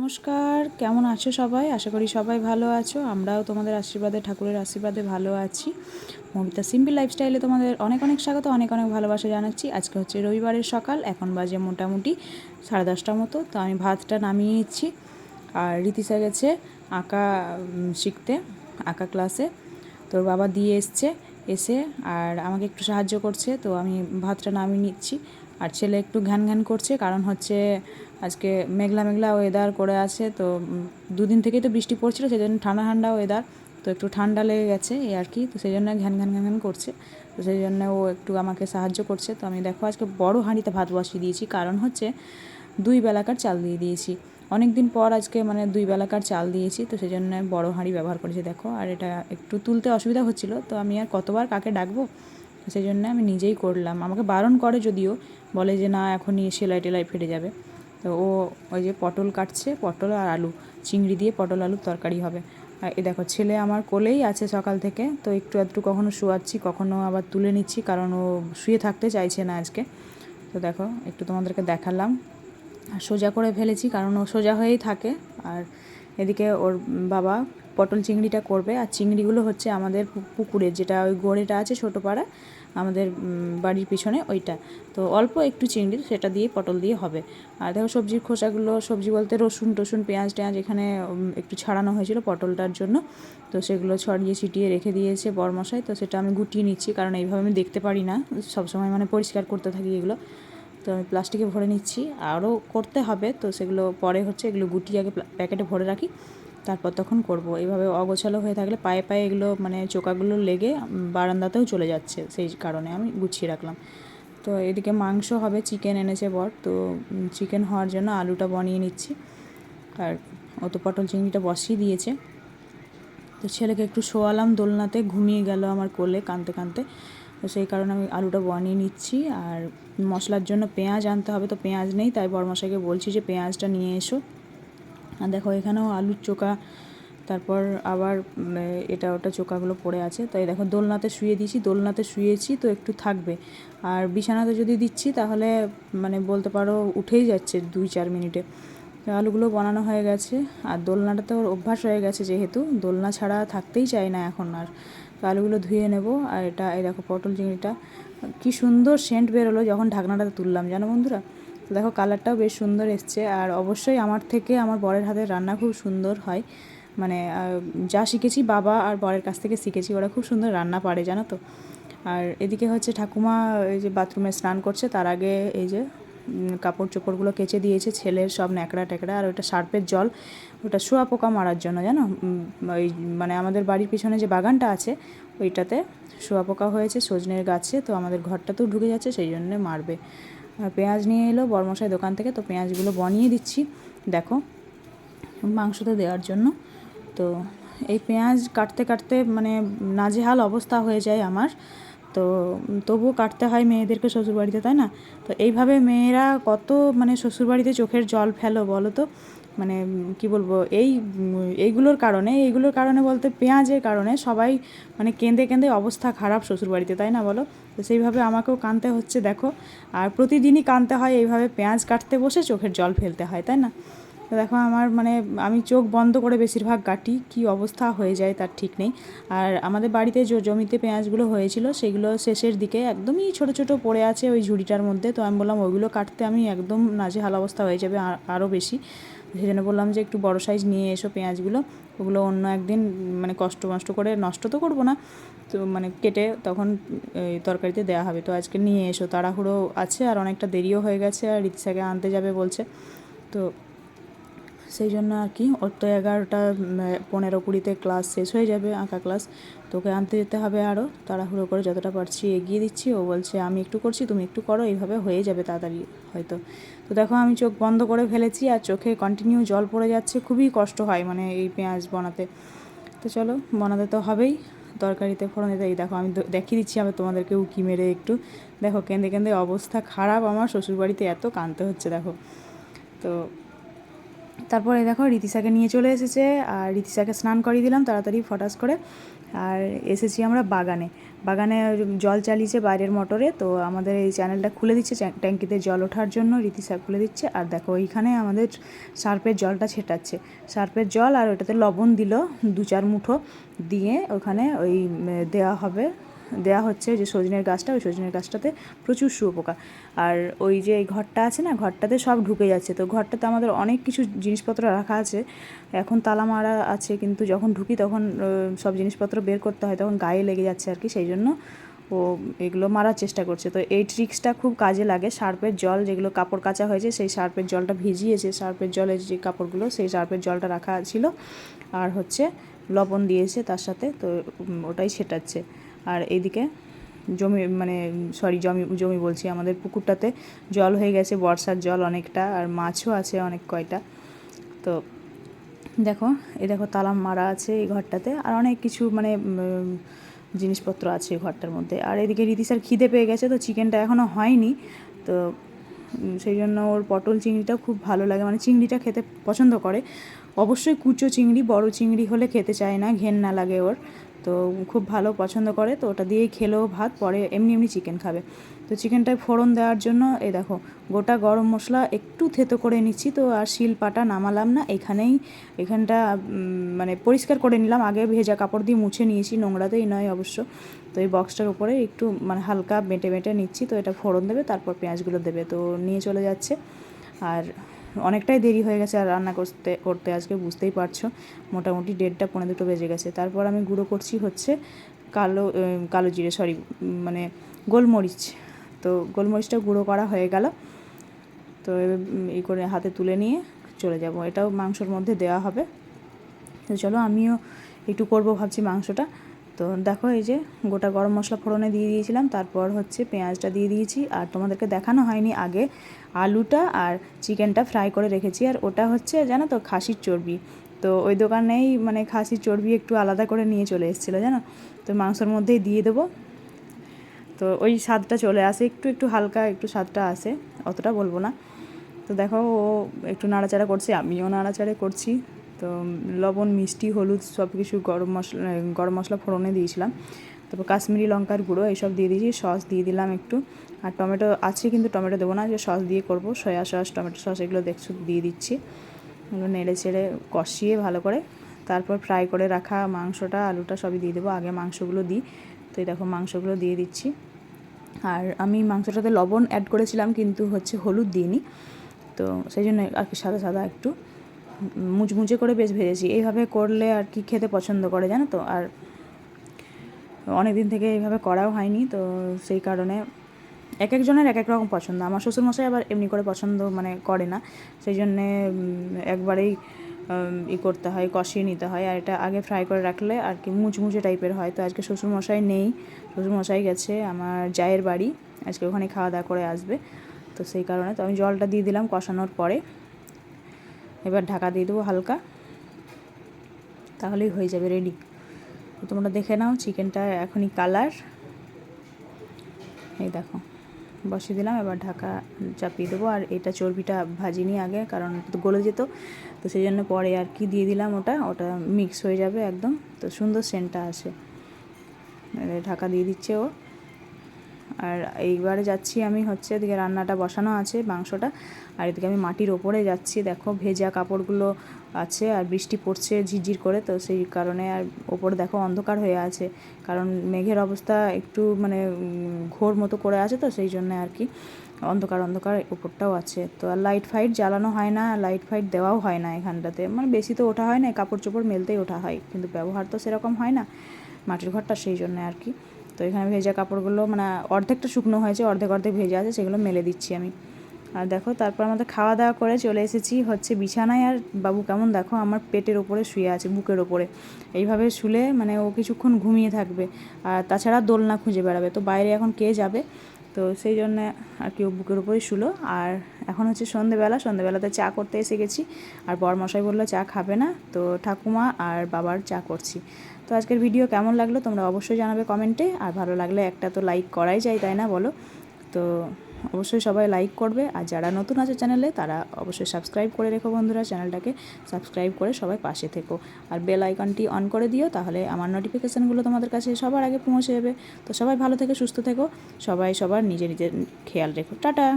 নমস্কার, কেমন আছো সবাই? আশা করি সবাই ভালো আছো। আমরাও তোমাদের আশীর্বাদে, ঠাকুরের আশীর্বাদে ভালো আছি। মমিতা সিম্পল লাইফস্টাইলে তোমাদের অনেক অনেক স্বাগত, অনেক অনেক ভালোবাসা জানাচ্ছি। আজকে হচ্ছে রবিবারের সকাল, এখন বাজে মোটামুটি 10:30টার মতো। তো আমি ভাতটা নামিয়ে নিচ্ছি। আর রীতিশা গেছে আঁকা শিখতে, আঁকা ক্লাসে। তোর বাবা দিয়ে এসে আর আমাকে একটু সাহায্য করছে। তো আমি ভাতটা নামিয়ে নিচ্ছি। আর ছেলে একটু ঘ্যান ঘ্যান করছে, কারণ হচ্ছে আজকে মেঘলা মেঘলা ওয়েদার করে আছে। তো দুদিন থেকেই তো বৃষ্টি পড়ছিল, সেই জন্য ঠান্ডা ঠান্ডা ওয়েদার, তো একটু ঠান্ডা লেগে গেছে এই আর কি। তো সেই জন্য ঘ্যান ঘ্যান ঘ্যান ঘ্যান করছে। তো সেই জন্য ও একটু আমাকে সাহায্য করছে। তো আমি দেখো আজকে বড় হাঁড়িতে ভাত বসিয়ে দিয়েছি, কারণ হচ্ছে 2 বেলাকার চাল দিয়ে দিয়েছি। অনেক দিন পর আজকে মানে 2 বেলাকার চাল দিয়েছি, তো সেই জন্য বড় হাঁড়ি ব্যবহার করেছি দেখো। আর এটা একটু তুলতে অসুবিধা হচ্ছিল, তো আমি আর কতবার কাকে ডাকবো, সেই জন্য আমি নিজেই করলাম। আমাকে বারণ করে যদিও, বলে যে না এখনই সেলাই টেলাই ফেটে যাবে। তো ও ওই যে পটল কাটছে, পটল আর আলু, চিংড়ি দিয়ে পটল আলুর তরকারি হবে। আর এই দেখো ছেলে আমার কোলেই আছে সকাল থেকে। তো একটু একটু কখনো শোয়াচ্ছি, কখনো আবার তুলে নিচ্ছি, কারণ ও শুয়ে থাকতে চাইছে না আজকে। তো দেখো একটু তোমাদেরকে দেখালাম। আর সোজা করে ফেলেছি, কারণ ও সোজা হয়েই থাকে। আর এদিকে ওর বাবা পটল চিংড়িটা করবে। আর চিংড়িগুলো হচ্ছে আমাদের পুকুরের, যেটা ওই গড়েটা আছে ছোটো পাড়া আমাদের বাড়ির পিছনে, ওইটা। তো অল্প একটু চিংড়ি, সেটা দিয়ে পটল দিয়ে হবে। আর দেখো সবজির খোসাগুলো, সবজি বলতে রসুন টসুন পেঁয়াজ টেঁয়াজ এখানে একটু ছাড়ানো হয়েছিল পটলটার জন্য। তো সেগুলো ছড়িয়ে ছিটিয়ে রেখে দিয়েছে বরমশাই। তো সেটা আমি গুটিয়ে নিচ্ছি, কারণ এইভাবে আমি দেখতে পারি না সবসময়, মানে পরিষ্কার করতে থাকি এগুলো। তো আমি প্লাস্টিকে ভরে নিচ্ছি, আরও করতে হবে। তো সেগুলো পরে হচ্ছে এগুলো গুটিয়ে আগে প্যাকেটে ভরে রাখি, তারপর তখন করব। এইভাবে অগোছালো হয়ে থাকলে পায়ে পায়ে এগুলো মানে চোকাগুলো লেগে বারান্দাতেও চলে যাচ্ছে, সেই কারণে আমি গুছিয়ে রাখলাম। তো এদিকে মাংস হবে, চিকেন এনেছে বর। তো চিকেন হওয়ার জন্য আলুটা বানিয়ে নিচ্ছি। আর ও তো পটল চিংড়িটা বসিয়ে দিয়েছে। তো ছেলেকে একটু শোয়ালাম দোলনাতে, ঘুমিয়ে গেল আমার কোলে কাঁদতে কাঁদতে। তো সেই কারণে আমি আলুটা বানিয়ে নিচ্ছি। আর মশলার জন্য পেঁয়াজ আনতে হবে, তো পেঁয়াজ নেই, তাই বরমশাইকে বলছি যে পেঁয়াজটা নিয়ে এসো। আর দেখো এখানেও আলুর চোকা, তারপর আবার এটা ওটা চোকাগুলো পড়ে আছে। তাই দেখো দোলনাতে শুয়ে দিয়েছি, দোলনাতে শুয়েছি তো একটু থাকবে। আর বিছানাতে যদি দিচ্ছি তাহলে মানে বলতে পারো উঠেই যাচ্ছে 2-4 মিনিটে। আলুগুলো বানানো হয়ে গেছে। আর দোলনাটাতে ওর অভ্যাস হয়ে গেছে, যেহেতু দোলনা ছাড়া থাকতেই চায় না এখন আর। তো আলুগুলো ধুয়ে নেব। আর এটা এই দেখো পটল চিংড়িটা কি সুন্দর সেন্ট বেরোলো যখন ঢাকনাটা তুললাম, জানো বন্ধুরা। তো দেখো কালারটাও বেশ সুন্দর এসছে। আর অবশ্যই আমার থেকে আমার বরের হাতের রান্না খুব সুন্দর হয়, মানে যা শিখেছি বাবা আর বরের কাছ থেকে শিখেছি, ওরা খুব সুন্দর রান্না পারে, জানো তো। আর এদিকে হচ্ছে ঠাকুমা এই যে বাথরুমে স্নান করছে, তার আগে এই যে কাপড় চোপড়গুলো কেচে দিয়েছে ছেলের, সব ন্যাকড়া ট্যাকড়া। আর ওটা সার্ফের জল, ওটা শুঁয়াপোকা মারার জন্য, জানো। ওই মানে আমাদের বাড়ির পিছনে যে বাগানটা আছে, ওইটাতে শুঁয়াপোকা হয়েছে সজনের গাছে। তো আমাদের ঘরটাতেও ঢুকে যাচ্ছে, সেই জন্য মারবে। আর পেঁয়াজ নিয়ে এলো বরমশাই দোকান থেকে, তো পেঁয়াজগুলো বনিয়ে দিচ্ছি দেখো মাংসতে দেওয়ার জন্য। তো এই পেঁয়াজ কাটতে কাটতে মানে নাজেহাল অবস্থা হয়ে যায় আমার। তো তবুও কাটতে হয় মেয়েদেরকে শ্বশুরবাড়িতে, তাই না। তো এইভাবে মেয়েরা কত মানে শ্বশুরবাড়িতে চোখের জল ফেলো বলো তো। মানে কি বলবো, এইগুলোর কারণে বলতে পেঁয়াজের কারণে সবাই মানে কেঁদে কেঁদে অবস্থা খারাপ শ্বশুরবাড়িতে, তাই না বলো। তো সেইভাবে আমাকেও কাঁদতে হচ্ছে দেখো। আর প্রতিদিনই কাঁদতে হয় এইভাবে, পেঁয়াজ কাটতে বসে চোখের জল ফেলতে হয়, তাই না। তো দেখো আমার মানে আমি চোখ বন্ধ করে বেশিরভাগ কাটি, কী অবস্থা হয়ে যায় তার ঠিক নেই। আর আমাদের বাড়িতে জমিতে পেঁয়াজগুলো হয়েছিল, সেগুলো শেষের দিকে একদমই ছোট ছোট পড়ে আছে ওই ঝুড়িটার মধ্যে। তো আমি বললাম ওইগুলো কাটতে আমি একদম নাজেহাল অবস্থা হয়ে যাবে আরও বেশি। সেই জন্য বললাম যে একটু বড় সাইজ নিয়ে এসো পেঁয়াজগুলো, ওগুলো অন্য একদিন মানে কষ্ট মষ্ট করে, নষ্ট তো করবো না, তো মানে কেটে তখন এই তরকারিতে দেওয়া হবে। তো আজকে নিয়ে এসো, তাড়াহুড়ো আছে আর অনেকটা দেরিও হয়ে গেছে, আর রিতসাকে আনতে যাবে বলছে। তো সেই জন্য আর কি, ওর তো 11টা 15-20-তে ক্লাস শেষ হয়ে যাবে, আঁকা ক্লাস। তোকে আনতে যেতে হবে, আরও তাড়াহুড়ো করে যতটা পারছি এগিয়ে দিচ্ছি। ও বলছে আমি একটু করছি, তুমি একটু করো, এইভাবে হয়ে যাবে তাড়াতাড়ি হয়তো। তো দেখো আমি চোখ বন্ধ করে ফেলেছি, আর চোখে কন্টিনিউ জল পড়ে যাচ্ছে, খুবই কষ্ট হয় মানে এই পেঁয়াজ বানাতে। তো চলো, বানাতে তো হবেই, তরকারিতে ফোড়ন দিতে। এই দেখো আমি দেখিয়ে দিচ্ছি আমি তোমাদেরকে উকি মেরে একটু। দেখো কেঁদে কেঁদে অবস্থা খারাপ আমার, শ্বশুরবাড়িতে এত কাঁদতে হচ্ছে দেখো। তো তারপরে দেখো রীতিশাকে নিয়ে চলে এসেছে, আর রীতিশাকে স্নান করিয়ে দিলাম তাড়াতাড়ি ফটাস করে। আর এসেছি আমরা বাগানে। বাগানে জল চালিয়েছে বাইরের মোটরে, তো আমাদের এই চ্যানেলটা খুলে দিচ্ছে ট্যাঙ্কিতে জল ওঠার জন্য, রীতিশা খুলে দিচ্ছে। আর দেখো ওইখানে আমাদের সার্ফের জলটা ছেটাচ্ছে, সার্ফের জল, আর ওটাতে লবণ দিল 2-4 মুঠো দিয়ে ওখানে ওই দেওয়া হচ্ছে যে সজনের গাছটা, ওই সজনের গাছটাতে প্রচুর শুয়োপোকা। আর ওই যে এই ঘরটা আছে না, ঘরটাতে সব ঢুকে যাচ্ছে। তো ঘরটাতে আমাদের অনেক কিছু জিনিসপত্র রাখা আছে, এখন তালা মারা আছে, কিন্তু যখন ঢুকি তখন সব জিনিসপত্র বের করতে হয়, তখন গায়ে লেগে যাচ্ছে আর কি, সেই জন্য ও এগুলো মারার চেষ্টা করছে। তো এই ট্রিক্সটা খুব কাজে লাগে। সার্ফের জল যেগুলো কাপড় কাচা হয়েছে, সেই সার্ফের জলটা ভিজিয়েছে, সার্ফের জলের যে কাপড়গুলো, সেই সার্ফের জলটা রাখা ছিল, আর হচ্ছে লবণ দিয়েছে তার সাথে, তো ওটাই ছেটাচ্ছে। আর এইদিকে জমি বলছি, আমাদের পুকুরটাতে জল হয়ে গেছে, বর্ষার জল অনেকটা, আর মাছও আছে অনেক কয়টা। তো দেখো তালা মারা আছে এই ঘরটাতে, আর অনেক কিছু জিনিসপত্র আছে এই ঘরটার মধ্যে। আর এদিকে রীতিশার খিদে পেয়ে গেছে, তো চিকেনটা এখনও হয়নি, তো সেই জন্য ওর পটল চিংড়িটাও খুব ভালো লাগে, চিংড়িটা খেতে পছন্দ করে। অবশ্যই কুচো চিংড়ি, বড় চিংড়ি হলে খেতে চায় না, ঘেন্না লাগে ওর, তো খুব ভালো পছন্দ করে। তো ওটা দিয়েই খেলেও ভাত, পরে এমনি চিকেন খাবে। তো চিকেনটায় ফোড়ন দেওয়ার জন্য এই দেখো গোটা গরম মশলা একটু থেতো করে নিচ্ছি, তো আর শিলপাটা নামালাম না, এখানটা পরিষ্কার করে নিলাম, আগে ভেজা কাপড় দিয়ে মুছে নিয়েছি, নোংরাতেই নয় অবশ্য। তো এই বক্সটার উপরে একটু হালকা বেটে নিচ্ছি, তো এটা ফোড়ন দেবে, তারপর পেঁয়াজগুলো দেবে, তো নিয়ে চলে যাচ্ছে। আর অনেকটাই দেরি হয়ে গেছে আর রান্না করতে আজকে, বুঝতেই পারছো, মোটামুটি 1:30-1:45 বেজে গেছে। তারপর আমি গুঁড়ো করছি হচ্ছে কালো জিরে, গোলমরিচ। তো গোলমরিচটা গুঁড়ো করা হয়ে গেল, তো এই করে হাতে তুলে নিয়ে চলে যাব, এটাও মাংসর মধ্যে দেওয়া হবে। তো চলো আমিও একটু করব ভাবছি মাংসটা। তো দেখো এই যে গোটা গরম মশলা ফোড়নে দিয়ে দিয়েছিলাম, তারপর হচ্ছে পেঁয়াজটা দিয়ে দিয়েছি, আর তোমাদেরকে দেখানো হয়নি আগে, আলুটা আর চিকেনটা ফ্রাই করে রেখেছি, আর ওটা হচ্ছে জানো তো খাসির চর্বি। তো ওই দোকানেই খাসির চর্বি একটু আলাদা করে নিয়ে চলে এসেছিলো জানো, তো মাংসর মধ্যেই দিয়ে দেবো, তো ওই স্বাদটা চলে আসে, একটু হালকা একটু স্বাদটা আসে, অতটা বলবো না। তো দেখো ও একটু নাড়াচাড়া করছে, আমিও নাড়াচাড়া করছি। তো লবণ, মিষ্টি, হলুদ সব কিছু, গরম মশলা ফোড়নে দিয়েছিলাম, তারপর কাশ্মীরি লঙ্কার গুঁড়ো এইসব দিয়ে দিয়েছি, সস দিয়ে দিলাম একটু, আর টমেটো আছে কিন্তু টমেটো দেবো না, যে সস দিয়ে করব, সয়া সস, টমেটো সস এগুলো দেখছো দিয়ে দিচ্ছি। এগুলো নেড়ে চেড়ে কষিয়ে ভালো করে, তারপর ফ্রাই করে রাখা মাংসটা, আলুটা সবই দিয়ে দেবো, আগে মাংসগুলো দিই। তো এই দেখো মাংসগুলো দিয়ে দিচ্ছি, আর আমি মাংসটাতে লবণ অ্যাড করেছিলাম, কিন্তু হচ্ছে হলুদ দিইনি, তো সেই জন্য আর কি সাদা একটু মুচমুচে করে বেশ ভেজেছি। এইভাবে করলে আর কি খেতে পছন্দ করে জানো তো, আর অনেক দিন থেকে এইভাবে করাও হয়নি, তো সেই কারণে এক একজনের এক এক রকম পছন্দ। আমার শ্বশুরমশাই আবার এমনি করে পছন্দ করে না, সেই জন্যে একবারেই করতে হয়, কষিয়ে নিতে হয়, আর এটা আগে ফ্রাই করে রাখলে আর কি মুচমুচে টাইপের হয়। তো আজকে শ্বশুরমশাই নেই, শ্বশুরমশাই গেছে আমার জায়ের বাড়ি, আজকে ওখানে খাওয়া দাওয়া করে আসবে, তো সেই কারণে তো আমি জলটা দিয়ে দিলাম কষানোর পরে। এবার ঢাকা দিয়ে দেবো হালকা, তাহলেই হয়ে যাবে রেডি। তো তোমরা দেখে নাও চিকেনটা এখনই কালার, এই দেখো বসিয়ে দিলাম, এবার ঢাকা চাপিয়ে দেবো। আর এটা চর্বিটা ভাজিনি আগে, কারণ গলে যেত, তো সেই জন্য পরে আর কি দিয়ে দিলাম, ওটা মিক্স হয়ে যাবে একদম, তো সুন্দর সেন্টটা আসে। ঢাকা দিয়ে দিচ্ছে ও। আর এইবারে যাচ্ছি আমি হচ্ছে এদিকে রান্নাটা বসানো আছে মাংসটা, আর এদিকে আমি মাটির ওপরে যাচ্ছি, দেখো ভেজা কাপড়গুলো আছে, আর বৃষ্টি পড়ছে ঝিরঝির করে, তো সেই কারণে, আর ওপরে দেখো অন্ধকার হয়ে আছে, কারণ মেঘের অবস্থা একটু ঘোর মতো করে আছে, তো সেই জন্য আর কি অন্ধকার উপরটাও আছে। তো আর লাইট ফাইট জ্বালানো হয় না, লাইট ফাইট দেওয়াও হয় না এখানটাতে, বেশি তো ওঠা হয় না, কাপড় চোপড় মেলতেই ওঠা হয়, কিন্তু ব্যবহার তো সেরকম হয় না মাটির ঘরটা, সেই জন্য আর কি। তো এখানে ভেজা কাপড়গুলো অর্ধেকটা শুকনো হয়েছে, অর্ধেক ভেজা আছে, সেগুলো মেলে দিচ্ছি আমি। আর দেখো তারপর আমাদের খাওয়া দাওয়া করে চলে এসেছি হচ্ছে বিছানায়, আর বাবু কেমন দেখো আমার পেটের ওপরে শুয়ে আছে, বুকের ওপরে, এইভাবে শুলে ও কিছুক্ষণ ঘুমিয়ে থাকবে, আর তাছাড়া দোলনা খুঁজে বেড়াবে, তো বাইরে এখন কে যাবে, তো সেই জন্য আর কি ও বুকের ওপরেই শুলো। আর এখন হচ্ছে সন্ধেবেলাতে চা করতে এসে গেছি, আর বরমশাই বললো চা খাবে না, তো ঠাকুমা আর বাবার চা করছি। তো আজকের ভিডিও কেমন লাগলো তোমরা অবশ্যই জানাবে কমেন্টে, আর ভালো লাগলে একটা তো লাইক করাই যায়, তাই না বলো? তো অবশ্যই সবাই লাইক করবে, আর যারা নতুন আছে চ্যানেলে তারা অবশ্যই সাবস্ক্রাইব করে রেখো বন্ধুরা, চ্যানেলটাকে সাবস্ক্রাইব করে সবাই পাশে থেকো, আর বেল আইকনটি অন করে দিও, তাহলে আমার নোটিফিকেশানগুলো তোমাদের কাছে সবার আগে পৌঁছে যাবে। তো সবাই ভালো থেকো, সুস্থ থেকো, সবাই সবার নিজের খেয়াল রেখো। টাটা।